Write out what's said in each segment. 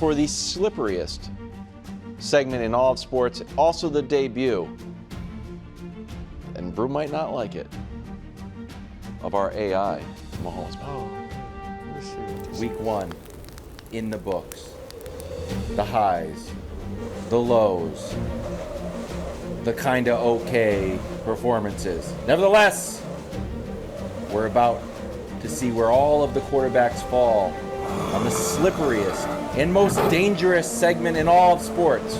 for the slipperiest segment in all of sports, also the debut, and Brew might not like it, of our AI Mahomes. Oh, let's see. Week 1, in the books. The highs, the lows, the kinda okay performances. Nevertheless, we're about to see where all of the quarterbacks fall on the slipperiest and most dangerous segment in all of sports.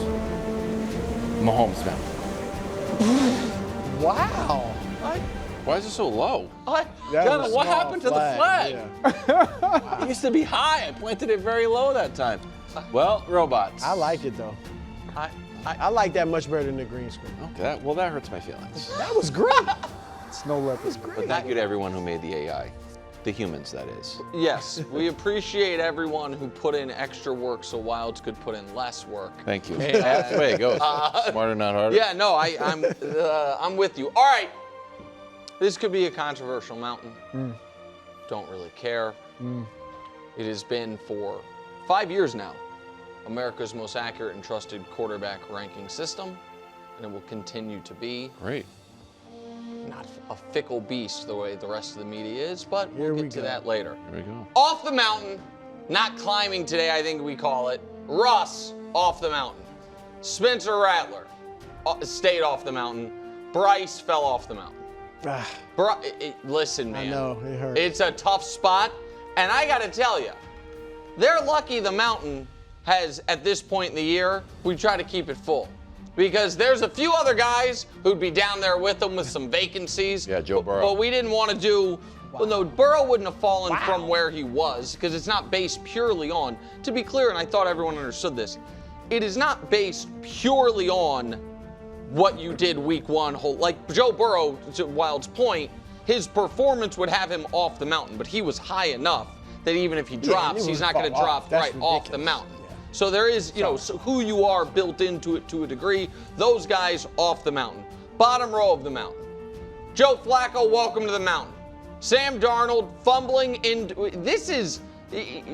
Mahomes Mountain. Wow. Why is it so low? That Jenna, was a what small happened to the flag? Yeah. It used to be high. I planted it very low that time. Well, robots. I like it though. I like that much better than the green screen. Okay, well, that hurts my feelings. That was great. Snow leopard. But thank you to everyone who made the AI. The humans, that is. Yes, we appreciate everyone who put in extra work so Wilds could put in less work. Thank you. That's the way it goes. Smarter, not harder. Yeah, no, I'm with you. All right, this could be a controversial mountain. Don't really care. It has been for 5 years now America's most accurate and trusted quarterback ranking system, and it will continue to be. Great. Not a fickle beast the way the rest of the media is, but we'll get to that later. Here we go. Off the mountain, not climbing today, I think we call it. Russ off the mountain. Spencer Rattler stayed off the mountain. Bryce fell off the mountain. Listen, man. I know, it hurts. It's a tough spot, and I got to tell you, they're lucky the mountain has, at this point in the year, we try to keep it full. Because there's a few other guys who'd be down there with them with some vacancies. Yeah, Joe Burrow. But we didn't want to do. Well, no, Burrow wouldn't have fallen from where he was because it's not based purely on. To be clear, and I thought everyone understood this, it is not based purely on what you did week 1. Like Joe Burrow, to Wild's point, his performance would have him off the mountain, but he was high enough that even if he drops, he's not going to drop right off the mountain. So there is, so who you are built into it to a degree. Those guys off the mountain. Bottom row of the mountain. Joe Flacco, welcome to the mountain. Sam Darnold fumbling into,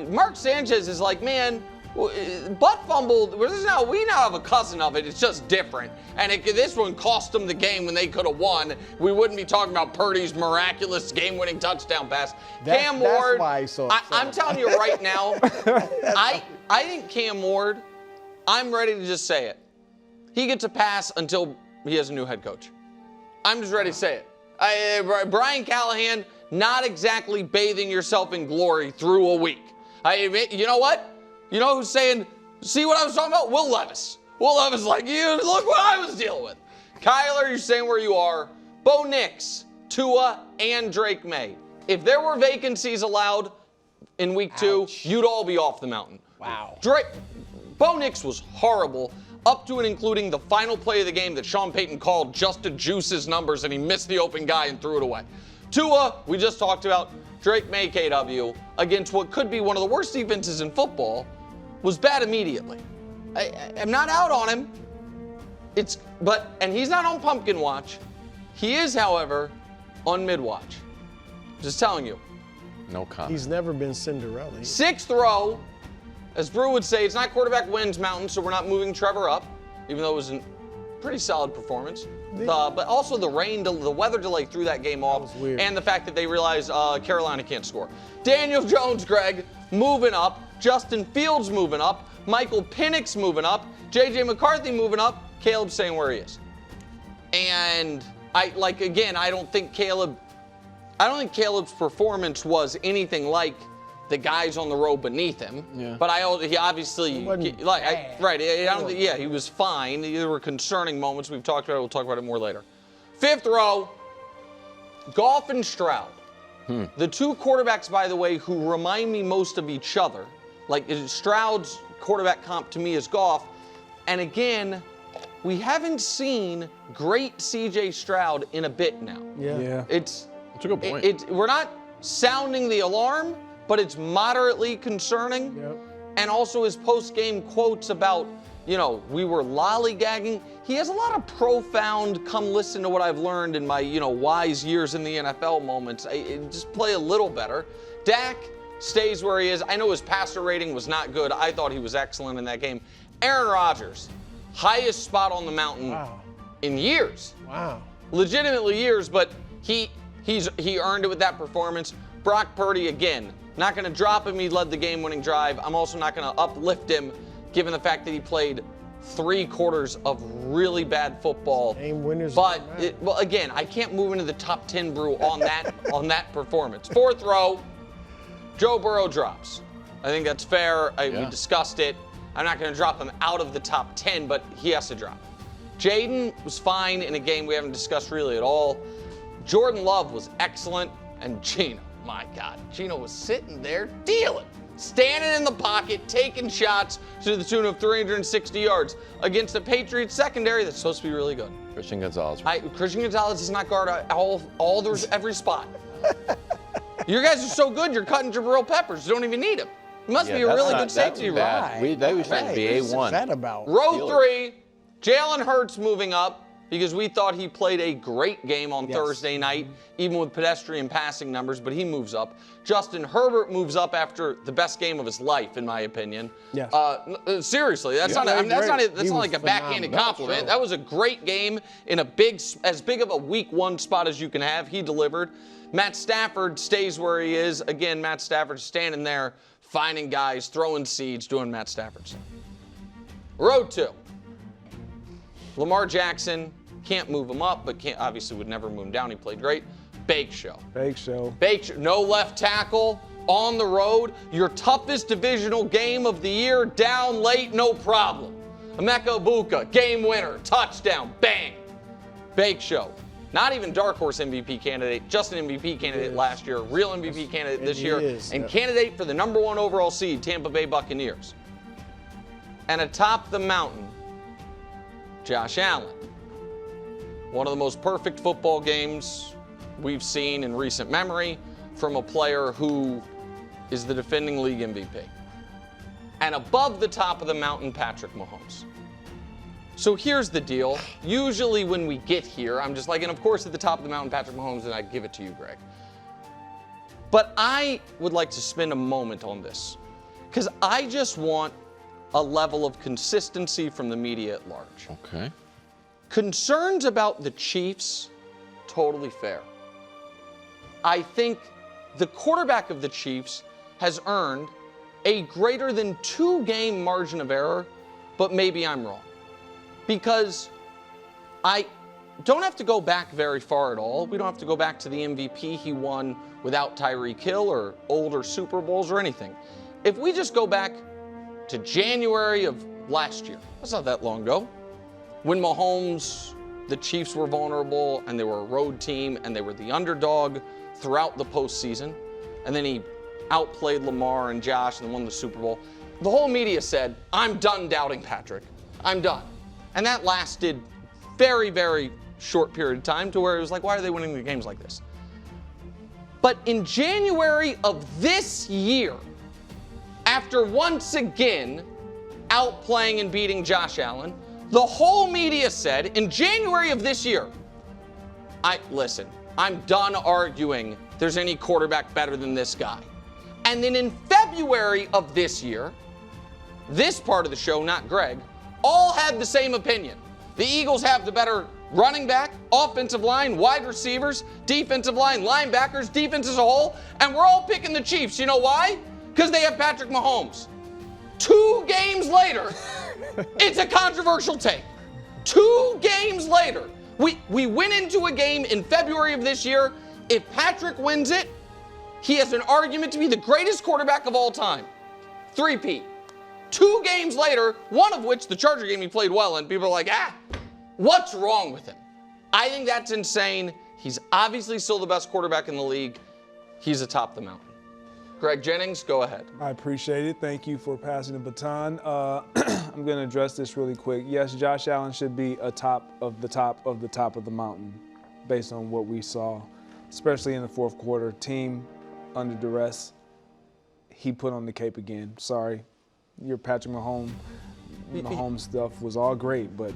Mark Sanchez is like, man, butt fumbled. We now have a cousin of it. It's just different. And this one cost them the game when they could have won. We wouldn't be talking about Purdy's miraculous game-winning touchdown pass. Cam Ward. That's why he's so upset. I'm telling you right now, I think Cam Ward, I'm ready to just say it. He gets a pass until he has a new head coach. I'm just ready to say it. Brian Callahan, not exactly bathing yourself in glory through a week. You know what? You know who's saying, see what I was talking about? Will Levis. Will Levis like, look what I was dealing with. Kyler, you're saying where you are. Bo Nix, Tua, and Drake May. If there were vacancies allowed in week 2, you'd all be off the mountain. Wow. Bo Nix was horrible, up to and including the final play of the game that Sean Payton called just to juice his numbers, and he missed the open guy and threw it away. Tua, we just talked about. Drake May, KW, against what could be one of the worst defenses in football, was bad immediately. I'm not out on him. And he's not on pumpkin watch. He is, however, on mid-watch. Just telling you. No comment. He's never been Cinderella. 6th row, as Brew would say, it's not quarterback wins mountain, so we're not moving Trevor up, even though it was a pretty solid performance. But also the weather delay threw that game off, and the fact that they realized Carolina can't score. Daniel Jones, Greg, moving up. Justin Fields moving up. Michael Penix moving up. J.J. McCarthy moving up. Caleb staying where he is. And I don't think Caleb's performance was anything like the guys on the row beneath him. Yeah. But he obviously, he was fine. There were concerning moments we've talked about. We'll talk about it more later. 5th row, Goff and Stroud. The two quarterbacks, by the way, who remind me most of each other. Like Stroud's quarterback comp to me is Goff. And again, we haven't seen great C.J. Stroud in a bit now. Yeah. It's a good point. We're not sounding the alarm, but it's moderately concerning. Yep. And also his post-game quotes about, we were lollygagging. He has a lot of profound, come listen to what I've learned in my, wise years in the NFL moments. Just play a little better. Dak, stays where he is. I know his passer rating was not good. I thought he was excellent in that game. Aaron Rodgers, highest spot on the mountain in years. Wow. Legitimately years, but he earned it with that performance. Brock Purdy, again, not going to drop him. He led the game-winning drive. I'm also not going to uplift him, given the fact that he played 3 quarters of really bad football. Game winners. But well, again, I can't move into the top 10 brew on that performance. 4th row, Joe Burrow drops. I think that's fair. We discussed it. I'm not going to drop him out of the top 10, but he has to drop. Jaden was fine in a game we haven't discussed really at all. Jordan Love was excellent, and Geno, my God, Geno was sitting there dealing. Standing in the pocket, taking shots to the tune of 360 yards against the Patriots secondary that's supposed to be really good. Christian Gonzalez. Christian Gonzalez does not guard every spot. You guys are so good, you're cutting Jabril Peppers. You don't even need him. He must be a really good safety. Right. They were supposed to be A1. What's that about? Row 3, Jalen Hurts moving up because we thought he played a great game on Thursday night, even with pedestrian passing numbers, but he moves up. Justin Herbert moves up after the best game of his life, in my opinion. Yes. Seriously, that's not like a backhanded compliment. That was a great game in as big of a week 1 spot as you can have. He delivered. Matt Stafford stays where he is. Again, Matt Stafford standing there, finding guys, throwing seeds, doing Matt Stafford stuff. Row 2. Lamar Jackson, can't move him up, but obviously would never move him down. He played great. Bake show. No left tackle, on the road. Your toughest divisional game of the year, down late, no problem. Emeka Egbuka, game winner, touchdown, bang. Bake show. Not even dark horse MVP candidate, just an MVP candidate last year, real MVP candidate this year, and candidate for the number 1 overall seed, Tampa Bay Buccaneers. And atop the mountain, Josh Allen. One of the most perfect football games we've seen in recent memory from a player who is the defending league MVP. And above the top of the mountain, Patrick Mahomes. So here's the deal. Usually when we get here, I'm just like, and of course at the top of the mountain, Patrick Mahomes, and I give it to you, Greg. But I would like to spend a moment on this because I just want a level of consistency from the media at large. Okay. Concerns about the Chiefs, totally fair. I think the quarterback of the Chiefs has earned a greater than 2-game margin of error, but maybe I'm wrong. Because I don't have to go back very far at all. We don't have to go back to the MVP he won without Tyreek Hill or older Super Bowls or anything. If we just go back to January of last year, that's not that long ago, when Mahomes, the Chiefs were vulnerable and they were a road team and they were the underdog throughout the postseason, and then he outplayed Lamar and Josh and won the Super Bowl. The whole media said, I'm done doubting Patrick. I'm done. And that lasted very, very short period of time to where it was like, why are they winning the games like this? But in January of this year, after once again outplaying and beating Josh Allen, the whole media said in January of this year, I'm done arguing there's any quarterback better than this guy. And then in February of this year, this part of the show, not Greg, all had the same opinion. The Eagles have the better running back, offensive line, wide receivers, defensive line, linebackers, defense as a whole, and we're all picking the Chiefs. You know why? Because they have Patrick Mahomes. 2 games later, it's a controversial take. 2 games later, we went into a game in February of this year. If Patrick wins it, he has an argument to be the greatest quarterback of all time. 3-peat. 2 games later, one of which, the Charger game, he played well, and people are like, what's wrong with him? I think that's insane. He's obviously still the best quarterback in the league. He's atop the mountain. Greg Jennings, go ahead. I appreciate it. Thank you for passing the baton. I'm going to address this really quick. Yes, Josh Allen should be atop of the top of the mountain based on what we saw, especially in the 4th quarter. Team under duress. He put on the cape again. Sorry. Your Patrick Mahomes stuff was all great, but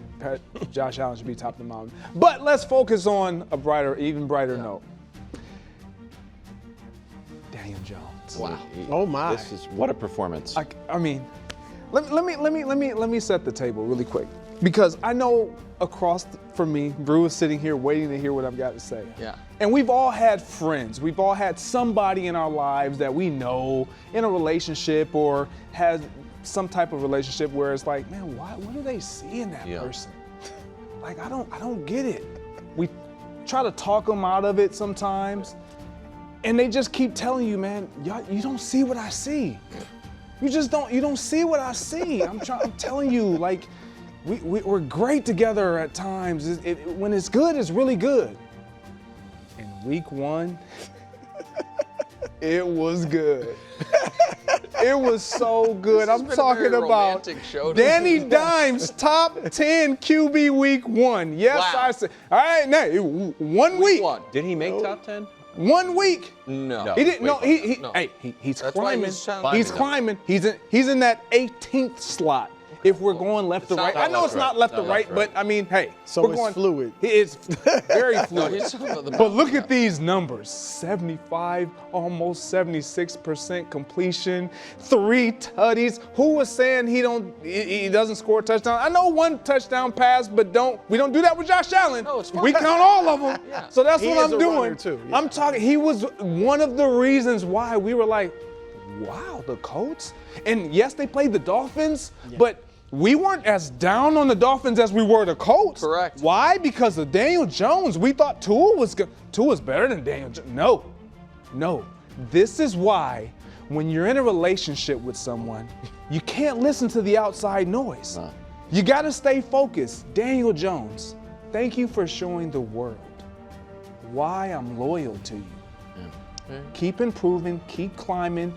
Josh Allen should be top of the mountain. But let's focus on a even brighter note. Daniel Jones. points. Wow. Oh, my. This is what a performance. I mean, let me set the table really quick, because I know from me, Brew is sitting here waiting to hear what I've got to say. Yeah. And we've all had friends. We've all had somebody in our lives that we know in a relationship or has some type of relationship where it's like, man, what do they see in that person? Like, I don't get it. We try to talk them out of it sometimes, and they just keep telling you, man, you don't see what I see. You don't see what I see. I'm telling you, like, we're great together at times. When it's good, it's really good. In week 1, it was good. It was so good. I'm talking about Danny Dimes' top 10 QB week 1. Yes, wow. I said. All right, now 1 week. Did he make top 10? 1 week. No. He didn't. No. No. He's That's why climbing. he's climbing. He's in that 18th slot. If we're going left to right, I know it's not left to right, but I mean, hey, So we're it's going fluid. It's very fluid. he's talking about the But look at these numbers: 75, almost 76% completion, 3 tutties. Who was saying he doesn't score a touchdown? I know 1 touchdown pass, but we don't do that with Josh Allen. No, it's fine. We count all of them. Yeah. So that's He what is I'm a doing. runner too, yeah. I'm talking. He was one of the reasons why we were like, wow, the Colts. And yes, they played the Dolphins, but we weren't as down on the Dolphins as we were the Colts. Correct. Why? Because of Daniel Jones. We thought Tua was good. Tua's better than Daniel Jones. No. This is why when you're in a relationship with someone, you can't listen to the outside noise. No. You got to stay focused. Daniel Jones, thank you for showing the world why I'm loyal to you. Keep improving, keep climbing.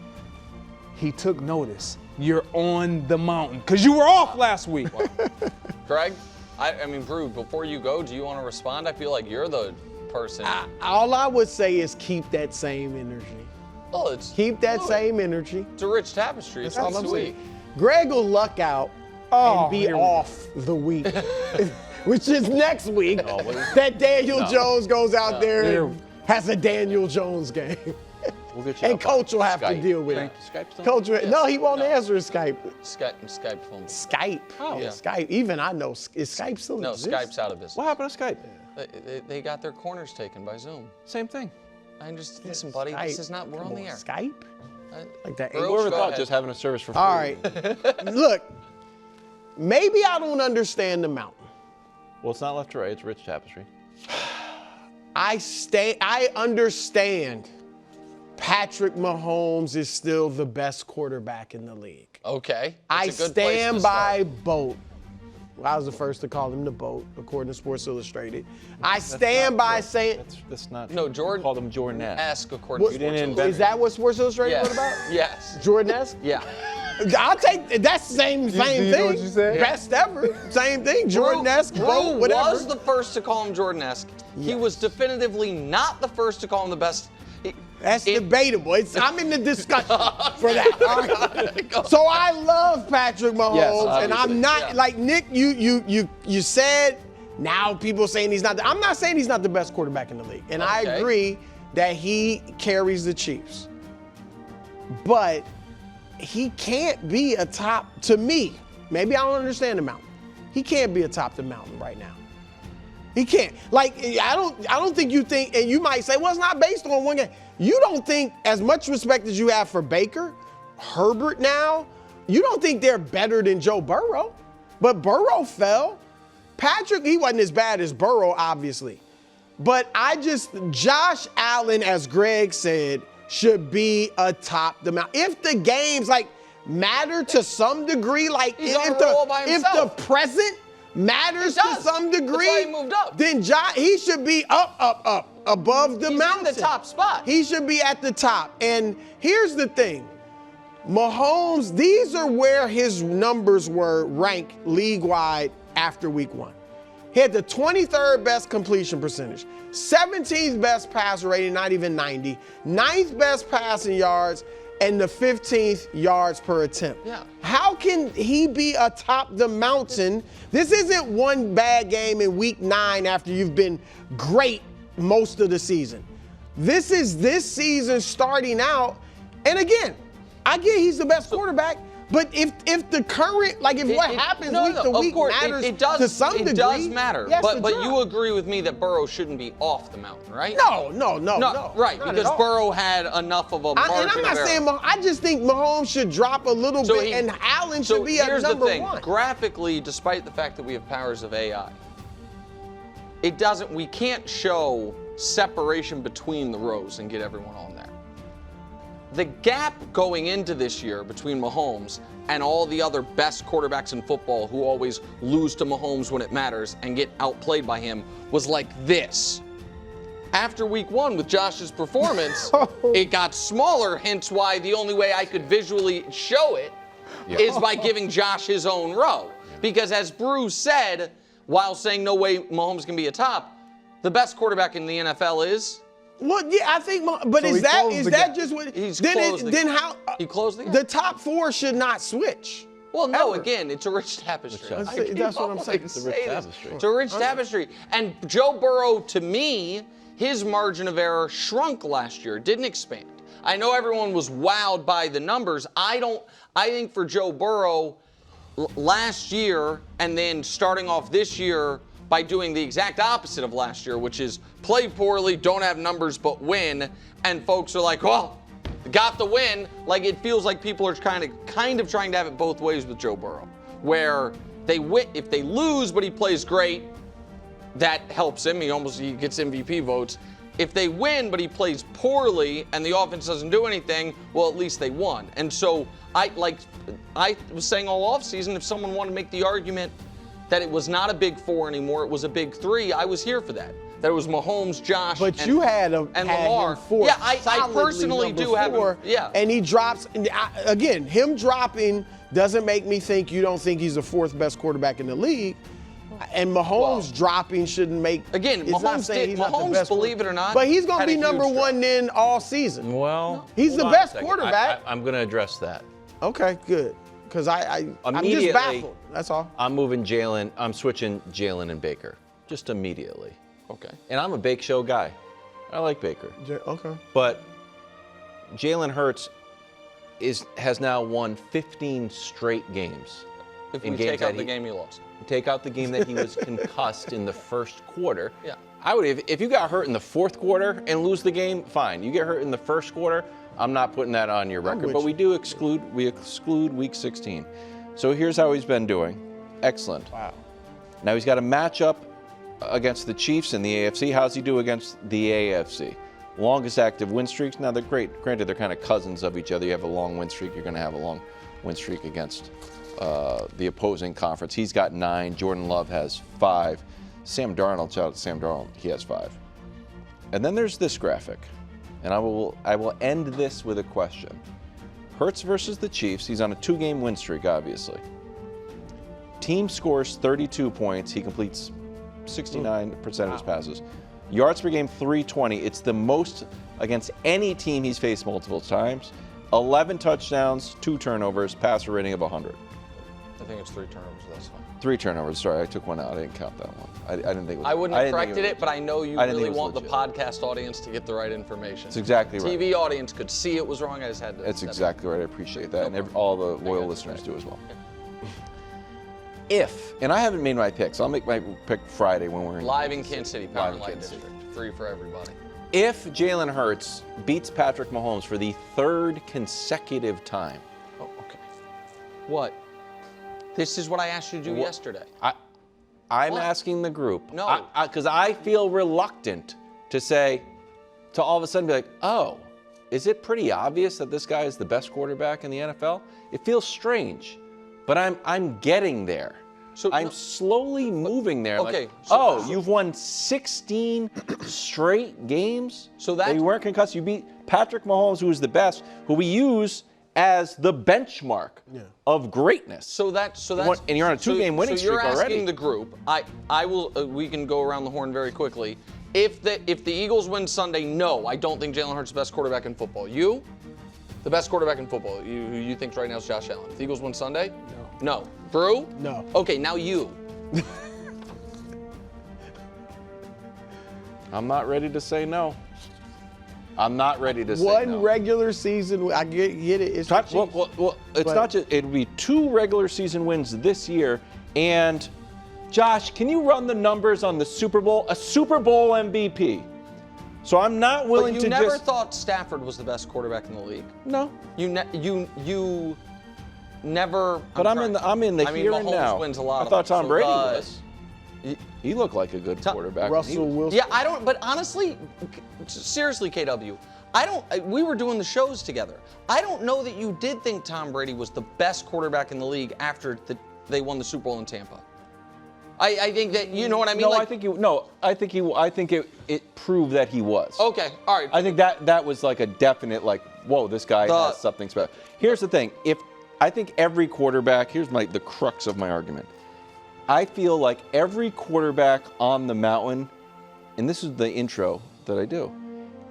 He took notice. You're on the mountain because you were off last week. Greg, I mean, Brew, before you go, do you want to respond? I feel like you're the person. All I would say is keep that same energy. Oh, Keep that same energy. It's a rich tapestry. It's That's all not I'm sweet. saying. Greg will luck out and be here we go. off the week, which is next week. That Daniel Jones goes out there and has a Daniel Jones game. We'll get you And up on Coach will have to Skype. deal with it. Skype still? Coach, no, he won't answer Skype. Skype phone. Skype. Oh. Yeah. Skype. Even I know. Is Skype still No, exist? Skype's out of business. What happened to Skype? They got their corners taken by Zoom. Same thing. Listen, buddy, this is not, we're Come on the air. Skype? Like that. Bro, Whoever go thought ahead. just having a service for free. All right. Look, maybe I don't understand the mountain. Well, it's not left to right. It's rich tapestry. I understand Patrick Mahomes is still the best quarterback in the league. Okay. I That's a good place stand to by start. Boat. Well, I was the first to call him the Boat, according to Sports Illustrated. I stand by saying. That's not. No, Jordan. Called him Jordan-esque. Ask according to What- Sports didn't Illustrated. Is that what Sports Illustrated Yes. wrote about? Yes. Jordan-esque? Yeah. I'll take that's the same do you thing. know what you said? Best ever. Same thing. Jordan-esque, Brew Boat, whatever. was the first to call him Jordan-esque. He Yes. was definitively not the first to call him the best. That's debatable. I'm in the discussion for that. All right. So I love Patrick Mahomes, and I'm not like Nick. You said now people saying he's not. I'm not saying he's not the best quarterback in the league, and I Okay. agree that he carries the Chiefs, but he can't be a top. To me, maybe I don't understand the mountain. He can't be atop the mountain right now. He can't. Like I don't think you think, and you might say, well, it's not based on one game. You don't think, as much respect as you have for Baker, Herbert now, you don't think they're better than Joe Burrow. But Burrow fell. Patrick, he wasn't as bad as Burrow, obviously. But Josh Allen, as Greg said, should be atop the mountain. If the games matter to some degree, He's on a roll by if himself. the present matters He to does. some degree, That's why he moved up. then he should be up above the He's mountain. in the top spot. He should be at the top. And here's the thing. Mahomes, these are where his numbers were ranked league-wide after week 1. He had the 23rd best completion percentage, 17th best passer rating, not even 90, 9th best passing yards, and the 15th yards per attempt. Yeah. How can he be atop the mountain? This isn't one bad game in week 9 after you've been great most of the season. This is this season starting out, And again, I get he's the best quarterback, but if the current, like if what happens week to week matters to some degree. It does matter. Yes, But you agree with me that Burrow shouldn't be off the mountain, right? No. Right, not because at all. Burrow had enough of a margin And I'm not of error. saying I just think Mahomes should drop a little bit, and Allen should be at here's number the thing. one. Graphically, despite the fact that we have powers of AI, we can't show separation between the rows and get everyone on there. The gap going into this year between Mahomes and all the other best quarterbacks in football who always lose to Mahomes when it matters and get outplayed by him was like this. After week 1 with Josh's performance, it got smaller, hence why the only way I could visually show it is by giving Josh his own row. Because as Bruce said, while saying no way Mahomes can be a top, the best quarterback in the NFL is... Well, yeah, I think, but So is he that closed the gap. just what? He's Then closed the then gap. how? He closed the gap. The top 4 should not switch. Well, no, Ever. again, it's a rich tapestry. That's what I'm saying. It's a rich tapestry. It's a rich tapestry. And Joe Burrow, to me, his margin of error shrunk last year, didn't expand. I know everyone was wowed by the numbers. I think for Joe Burrow, last year and then starting off this year by doing the exact opposite of last year, which is play poorly, don't have numbers, but win. And folks are like, well, got the win. Like, it feels like people are kind of trying to have it both ways with Joe Burrow, where they win, if they lose, but he plays great, that helps him. He gets MVP votes. If they win, but he plays poorly and the offense doesn't do anything, well, at least they won. And so I was saying all offseason, if someone wanted to make the argument that it was not a big 4 anymore, it was a big 3, I was here for that. That it was Mahomes, Josh, But you had Lamar. him 4. Yeah, I solidly personally number do have him. 4, Yeah. And he drops. And again, him dropping doesn't make me think you don't think he's the 4th best quarterback in the league. And Mahomes dropping shouldn't make. Again, it's not saying he's not the best believe it or not, but he's going to had be a number huge 1 then all season. Well, He's hold the on a best second. quarterback. I'm going to address that. Okay, good. Because I'm just Immediately, baffled. That's all. I'm switching Jalen and Baker. Just immediately. Okay. And I'm a Bake Show guy. I like Baker. Okay. But Jalen Hurts has now won 15 straight games. If in we games take that out the game you lost. Take out the game that he was concussed in the first quarter. Yeah. I would, if you got hurt in the 4th quarter and lose the game, fine. You get hurt in the 1st quarter, I'm not putting that on your record. But we do exclude week 16. So here's how he's been doing. Excellent. Wow. Now he's got a matchup against the Chiefs in the AFC. How's he do against the AFC? Longest active win streaks. Now they're great. Granted, they're kind of cousins of each other. You have a long win streak, you're going to have a long win streak against the opposing conference. He's got 9. Jordan Love has 5. Sam Darnold, shout out to Sam Darnold, he has 5. And then there's this graphic. And I will end this with a question. Hurts versus the Chiefs. He's on a 2-game win streak, obviously. Team scores 32 points. He completes 69% of his passes. Yards per game, 320. It's the most against any team he's faced multiple times. 11 touchdowns, 2 turnovers, passer rating of 100. I think it's 3 turnovers. That's fine. 3 turnovers. Sorry, I took one out. I didn't count that one. I didn't think it was. I wouldn't have corrected think it, but I know you I didn't really think it want the was podcast audience to get the right information. It's exactly right. TV audience could see it was wrong. I just had to. That's exactly right. I appreciate that. And all the loyal listeners do as well. And I haven't made my picks. I'll make my pick Friday when we're Live in Kansas City, Power Live in and Light Kansas City. District. Free for everybody. If Jalen Hurts beats Patrick Mahomes for the 3rd consecutive time. Oh, okay. What? This is what I asked you to do yesterday. I'm What? asking the group. No. Because I feel reluctant to say, to all of a sudden be like, oh, is it pretty obvious that this guy is the best quarterback in the NFL? It feels strange, but I'm getting there. So I'm slowly moving there. okay, Like, you've won 16 straight games? So that- you weren't concussed. You beat Patrick Mahomes, who is the best, who we use as the benchmark of greatness. So that's and you're on a 2-game winning so you're streak already. asking the group. I will. We can go around the horn very quickly. If the Eagles win Sunday, no, I don't think Jalen Hurts is the best quarterback in football. You, the best quarterback in football. Who you think right now is Josh Allen. If the Eagles win Sunday, no. Brew, No. Okay, now you. I'm not ready to say no. I'm not ready to say One no. regular season. I get it. It's the Chiefs. Well, it's But- not just. It'll be 2 regular season wins this year. And Josh, can you run the numbers on the Super Bowl? A Super Bowl MVP. So I'm not willing But to you never just. thought Stafford was the best quarterback in the league. No. You never. But I'm in the here Mahomes and now. wins a lot. I of thought them, Tom so, Brady was. y- He looked like a good quarterback. Russell Wilson. Yeah, I don't. But honestly, seriously, KW, I don't. We were doing the shows together. I don't know that you did think Tom Brady was the best quarterback in the league after they won the Super Bowl in Tampa. I think that you know what I mean. No, like, I think it proved that he was. Okay, all right. I think that was like a definite like, whoa, this guy has something special. Here's the thing: I think every quarterback, here's the crux of my argument. I feel like every quarterback on the mountain, and this is the intro that I do,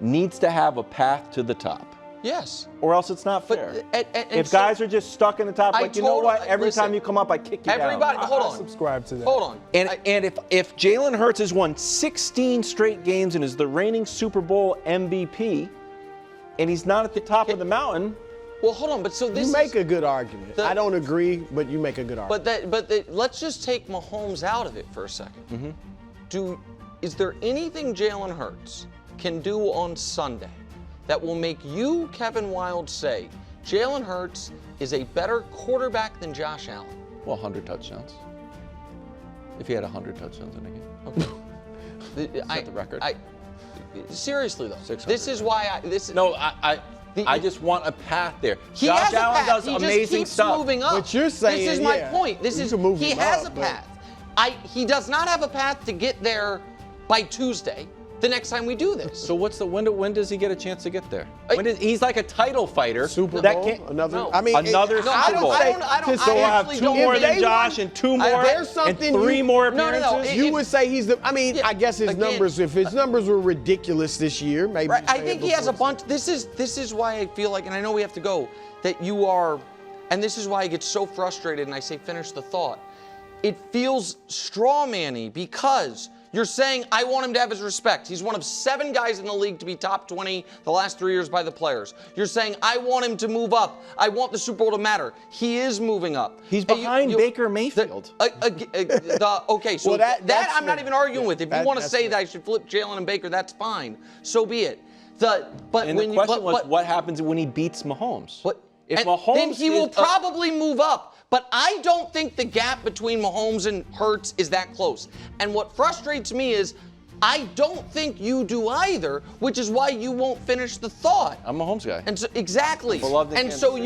needs to have a path to the top. Yes. Or else it's not fair. If so- guys are just stuck in the top, like, you know what? Every listen, time you come up, I kick you everybody, down. hold I on. subscribe to that. Hold on. And if Jalen Hurts has won 16 straight games and is the reigning Super Bowl MVP, and he's not at the top of the mountain, Well, hold on. But so this You make a good argument. the- I don't agree, but you make a good argument. let's just take Mahomes out of it for a second. Is there anything Jalen Hurts can do on Sunday that will make you, Kevin Wilde, say Jalen Hurts is a better quarterback than Josh Allen? well, 100 touchdowns. If he had 100 touchdowns in a game. Set the record. Seriously though, 600. this is why No, I just want a path there. He Josh has a Allen path. does He amazing just keeps stuff. moving up. But you're saying, this is my yeah, point. you can move he him has up, a but- path. He does not have a path to get there by Tuesday. The next time we do this. So when does he get a chance to get there? I- He's like a title fighter. Super that Bowl, can't- another. No. I mean, Another it- Super I would Bowl. say I don't- to So we'll say- have actually 2 don't more if than they Josh won- and 2 more there's and something 3 you- more No, no, no, appearances. You would say he's the. I mean, Yeah, I guess his again- numbers. If his numbers were ridiculous this year, maybe. Right, you I say think it he has a before. bunch. This is why I feel like, and I know we have to go, that you are, and this is why I get so frustrated and I say finish the thought. It feels straw man-y because you're saying I want him to have his respect. He's one of 7 guys in the league to be top 20 the last 3 years by the players. You're saying I want him to move up. I want the Super Bowl to matter. He is moving up. He's And behind Baker Mayfield. Okay, so Well, that that's I'm not fair. even arguing with. If you want to That's say fair. that I should flip Jalen and Baker, that's fine. So be it. But And when the you, question was, what happens when he beats Mahomes? If and Mahomes then he will is probably move up. But I don't think the gap between Mahomes and Hurts is that close. And what frustrates me is I don't think you do either, which is why you won't finish the thought. I'm a Mahomes guy. And so exactly. Beloved in And Kansas so City.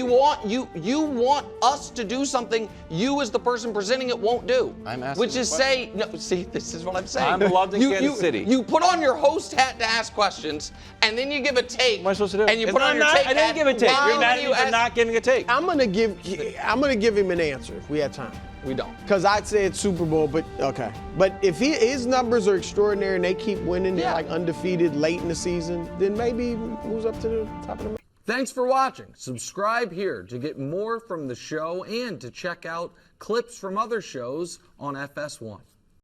you want us to do something you as the person presenting it won't do. I'm asking which the is question. say no. See, this is what I'm saying. I'm beloved in Kansas City. You put on your host hat to ask questions, and then you give a take. What am I supposed to do? And you It's put not- on your I'm not- take I didn't hat give a take. while You're mad at you me for ask- not giving a take. I'm gonna give him an answer if we had time. We don't. Because I'd say it's Super Bowl, but okay. But if his numbers are extraordinary and they keep winning, they're Yeah. like undefeated late in the season, then maybe he moves up to the top of the mountain. Thanks for watching. Subscribe here to get more from the show and to check out clips from other shows on FS1.